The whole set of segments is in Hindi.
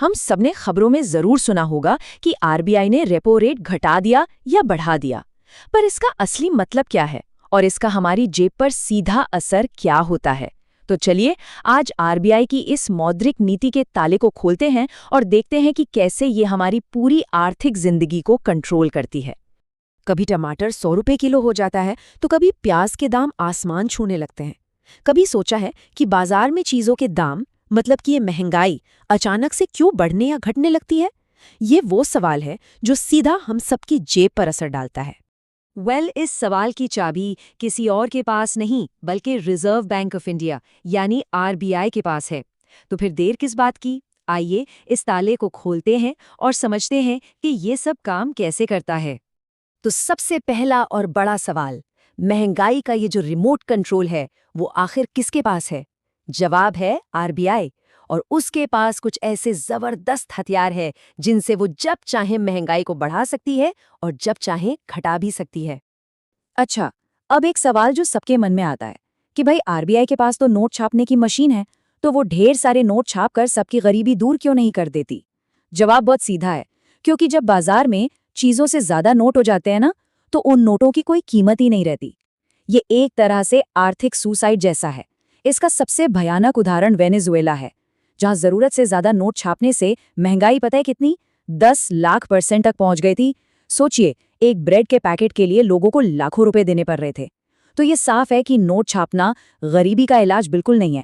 हम सबने खबरों में जरूर सुना होगा कि आरबीआई ने रेपो रेट घटा दिया या बढ़ा दिया। पर इसका असली मतलब क्या है और इसका हमारी जेब पर सीधा असर क्या होता है? तो चलिए आज आरबीआई की इस मौद्रिक नीति के ताले को खोलते हैं और देखते हैं कि कैसे ये हमारी पूरी आर्थिक जिंदगी को कंट्रोल करती है। कभी टमाटर 100 रुपए किलो हो जाता है तो कभी प्याज के दाम आसमान छूने लगते हैं। कभी सोचा है कि बाजार में चीजों के दाम मतलब कि ये महंगाई अचानक से क्यों बढ़ने या घटने लगती है? ये वो सवाल है जो सीधा हम सबकी जेब पर असर डालता है। इस सवाल की चाबी किसी और के पास नहीं बल्कि रिजर्व बैंक ऑफ इंडिया यानी आरबीआई के पास है। तो फिर देर किस बात की? आइए इस ताले को खोलते हैं और समझते हैं कि ये सब काम कैसे करता है। तो सबसे पहला और बड़ा सवाल, महंगाई का ये जो रिमोट कंट्रोल है वो आखिर किसके पास है? जवाब है आरबीआई। और उसके पास कुछ ऐसे जबरदस्त हथियार है जिनसे वो जब चाहे महंगाई को बढ़ा सकती है और जब चाहे घटा भी सकती है। अच्छा, अब एक सवाल जो सबके मन में आता है कि भाई आरबीआई के पास तो नोट छापने की मशीन है, तो वो ढेर सारे नोट छापकर सबकी गरीबी दूर क्यों नहीं कर देती? जवाब बहुत सीधा है, क्योंकि जब बाजार में चीजों से ज्यादा नोट हो जाते हैं ना, तो उन नोटों की कोई कीमत ही नहीं रहती। ये एक तरह से आर्थिक सुसाइड जैसा है। इसका सबसे भयानक उदाहरण वेनेजुएला है, जहां जरूरत से ज्यादा नोट छापने से महंगाई पता है कितनी? 10 लाख % तक पहुंच गई थी। सोचिए, एक ब्रेड के पैकेट के लिए लोगों को लाखों रुपए देने पड़ रहे थे। तो ये साफ है कि नोट छापना गरीबी का इलाज बिल्कुल नहीं है।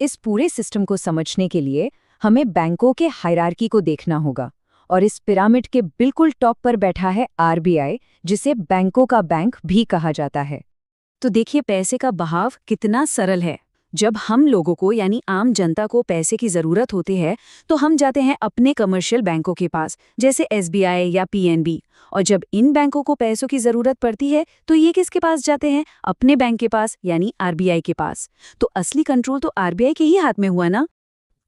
इस पूरे सिस्टम को समझने के लिए हमें बैंकों के हायरार्की को देखना होगा। और इस पिरामिड के बिल्कुल टॉप पर बैठा है आरबीआई, जिसे बैंकों का बैंक भी कहा जाता है। तो देखिए पैसे का बहाव कितना सरल है। जब हम लोगों को यानी आम जनता को पैसे की जरूरत होती है तो हम जाते हैं अपने कमर्शियल बैंकों के पास, जैसे एसबीआई या पीएनबी। और जब इन बैंकों को पैसों की जरूरत पड़ती है तो ये किसके पास जाते हैं? अपने बैंक के पास यानी आरबीआई के पास। तो असली कंट्रोल तो आरबीआई के ही हाथ में हुआ ना।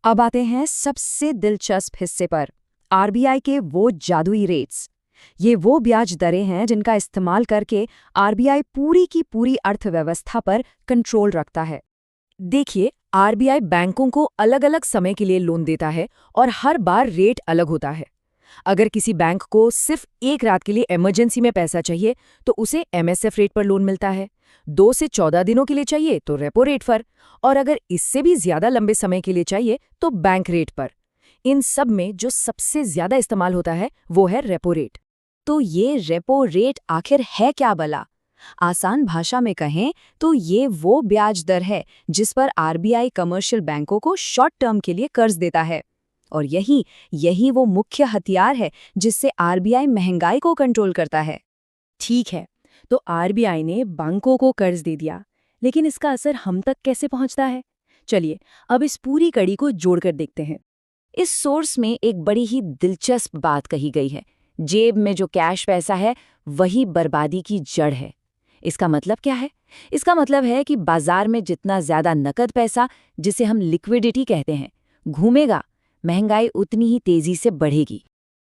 अब आते हैं सबसे दिलचस्प हिस्से पर, आरबीआई के वो जादुई रेट्स। ये वो ब्याज दरें हैं जिनका इस्तेमाल करके आरबीआई पूरी की पूरी अर्थव्यवस्था पर कंट्रोल रखता है। देखिए, आरबीआई बैंकों को अलग अलग समय के लिए लोन देता है और हर बार रेट अलग होता है। अगर किसी बैंक को सिर्फ एक रात के लिए इमरजेंसी में पैसा चाहिए तो उसे एमएसएफ रेट पर लोन मिलता है। 2 से 14 दिनों के लिए चाहिए तो रेपो रेट पर, और अगर इससे भी ज्यादा लंबे समय के लिए चाहिए तो बैंक रेट पर। इन सब में जो सबसे ज्यादा इस्तेमाल होता है वो है रेपो रेट। तो ये रेपो रेट आखिर है क्या भला? आसान भाषा में कहें तो ये वो ब्याज दर है जिस पर आरबीआई कमर्शियल बैंकों को शॉर्ट टर्म के लिए कर्ज देता है। और यही वो मुख्य हथियार है जिससे आरबीआई महंगाई को कंट्रोल करता है। ठीक है, तो आरबीआई ने बैंकों को कर्ज दे दिया, लेकिन इसका असर हम तक कैसे पहुंचता है? चलिए अब इस पूरी कड़ी को जोड़कर देखते हैं। इस सोर्स में एक बड़ी ही दिलचस्प बात कही गई है, जेब में जो कैश पैसा है वही बर्बादी की जड़ है। इसका मतलब क्या है? इसका मतलब है कि बाजार में जितना ज्यादा नकद पैसा, जिसे हम लिक्विडिटी कहते हैं, घूमेगा, महंगाई उतनी ही तेजी से बढ़ेगी।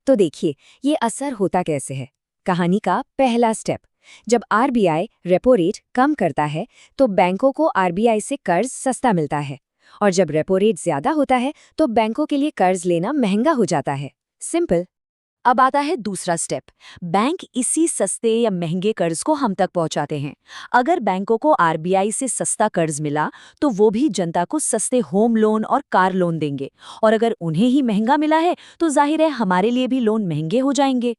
तो देखिए ये असर होता कैसे है। कहानी का पहला स्टेप, जब आरबीआई रेपो रेट कम करता है तो बैंकों को आरबीआई से कर्ज सस्ता मिलता है, और जब रेपो रेट ज्यादा होता है तो बैंकों के लिए कर्ज लेना महंगा हो जाता है। सिंपल। अब आता है दूसरा स्टेप, बैंक इसी सस्ते या महंगे कर्ज को हम तक पहुंचाते हैं। अगर बैंकों को आरबीआई से सस्ता कर्ज मिला तो वो भी जनता को सस्ते होम लोन और कार लोन देंगे, और अगर उन्हें ही महंगा मिला है तो जाहिर है हमारे लिए भी लोन महंगे हो जाएंगे।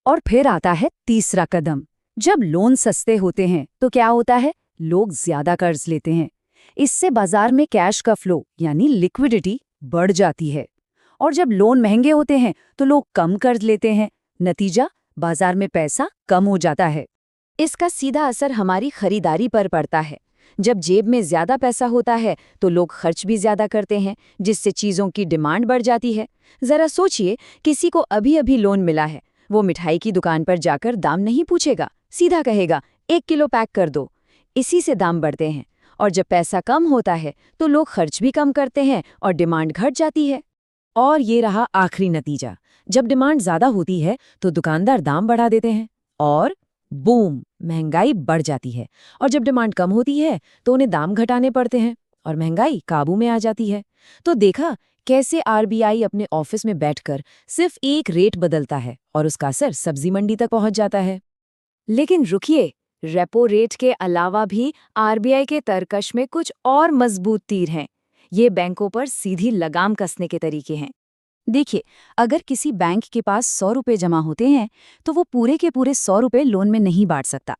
और फिर आता है तीसरा कदम, जब लोन सस्ते होते हैं तो क्या होता है? लोग ज्यादा कर्ज लेते हैं। इससे बाजार में कैश का फ्लो यानी लिक्विडिटी बढ़ जाती है, और जब लोन महंगे होते हैं तो लोग कम कर्ज लेते हैं। नतीजा, बाजार में पैसा कम हो जाता है। इसका सीधा असर हमारी खरीदारी पर पड़ता है। जब जेब में ज्यादा पैसा होता है तो लोग खर्च भी ज्यादा करते हैं, जिससे चीजों की डिमांड बढ़ जाती है। जरा सोचिए, किसी को अभी अभी लोन मिला है, वो मिठाई की दुकान पर जाकर दाम नहीं पूछेगा, सीधा कहेगा 1 किलो पैक कर दो। इसी से दाम बढ़ते हैं। और जब पैसा कम होता है तो लोग खर्च भी कम करते हैं और डिमांड घट जाती है। और ये रहा आखिरी नतीजा, जब डिमांड ज्यादा होती है तो दुकानदार दाम बढ़ा देते हैं और बूम, महंगाई बढ़ जाती है। और जब डिमांड कम होती है तो उन्हें दाम घटाने पड़ते हैं और महंगाई काबू में आ जाती है। तो देखा कैसे आरबीआई अपने ऑफिस में बैठकर सिर्फ एक रेट बदलता है और उसका असर सब्जी मंडी तक पहुंच जाता है। लेकिन रुकिए, रेपो रेट के अलावा भी आरबीआई के तरकश में कुछ और मजबूत तीर हैं। ये बैंकों पर सीधी लगाम कसने के तरीके हैं। देखिए, अगर किसी बैंक के पास 100 रुपये जमा होते हैं तो वो पूरे के पूरे 100 रुपये लोन में नहीं बांट सकता।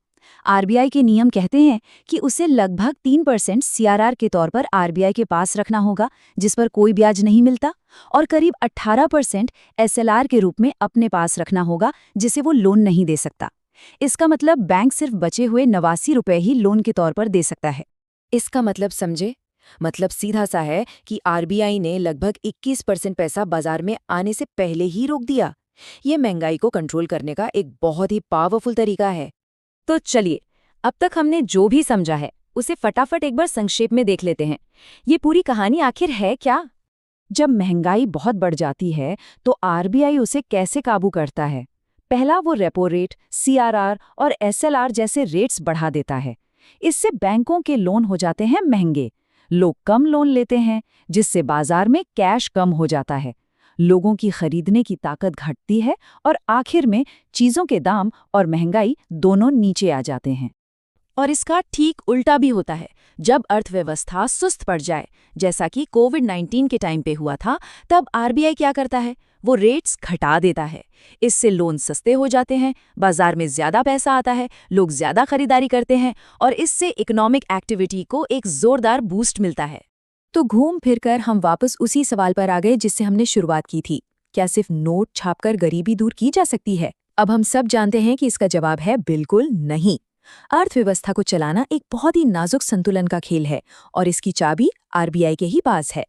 आरबीआई के नियम कहते हैं कि उसे लगभग 3% सीआरआर के तौर पर आरबीआई के पास रखना होगा, जिस पर कोई ब्याज नहीं मिलता, और करीब 18% एसएलआर के रूप में अपने पास रखना होगा, जिसे वो लोन नहीं दे सकता। इसका मतलब बैंक सिर्फ बचे हुए 89 रुपये ही लोन के तौर पर दे सकता है। इसका मतलब समझे? मतलब सीधा सा है कि आरबीआई ने लगभग 21% पैसा बाजार में आने से पहले ही रोक दिया। ये महंगाई को कंट्रोल करने का एक बहुत ही पावरफुल तरीका है। तो चलिए, अब तक हमने जो भी समझा है उसे फटाफट एक बार संक्षेप में देख लेते हैं। ये पूरी कहानी आखिर है क्या? जब महंगाई बहुत बढ़ जाती है तो आरबीआई उसे कैसे काबू करता है? पहला, वो रेपो रेट, सीआरआर और एसएलआर जैसे रेट्स बढ़ा देता है। इससे बैंकों के लोन हो जाते हैं महंगे, लोग कम लोन लेते हैं, जिससे बाजार में कैश कम हो जाता है, लोगों की खरीदने की ताकत घटती है और आखिर में चीज़ों के दाम और महंगाई दोनों नीचे आ जाते हैं। और इसका ठीक उल्टा भी होता है। जब अर्थव्यवस्था सुस्त पड़ जाए, जैसा कि कोविड-19 के टाइम पे हुआ था, तब आरबीआई क्या करता है? वो रेट्स घटा देता है। इससे लोन सस्ते हो जाते हैं, बाजार में ज्यादा पैसा आता है, लोग ज्यादा खरीदारी करते हैं और इससे इकोनॉमिक एक्टिविटी को एक जोरदार बूस्ट मिलता है। तो घूम फिरकर हम वापस उसी सवाल पर आ गए जिससे हमने शुरुआत की थी। क्या सिर्फ नोट छापकर गरीबी दूर की जा सकती है? अब हम सब जानते हैं कि इसका जवाब है बिल्कुल नहीं। अर्थव्यवस्था को चलाना एक बहुत ही नाजुक संतुलन का खेल है और इसकी चाबी आरबीआई के ही पास है।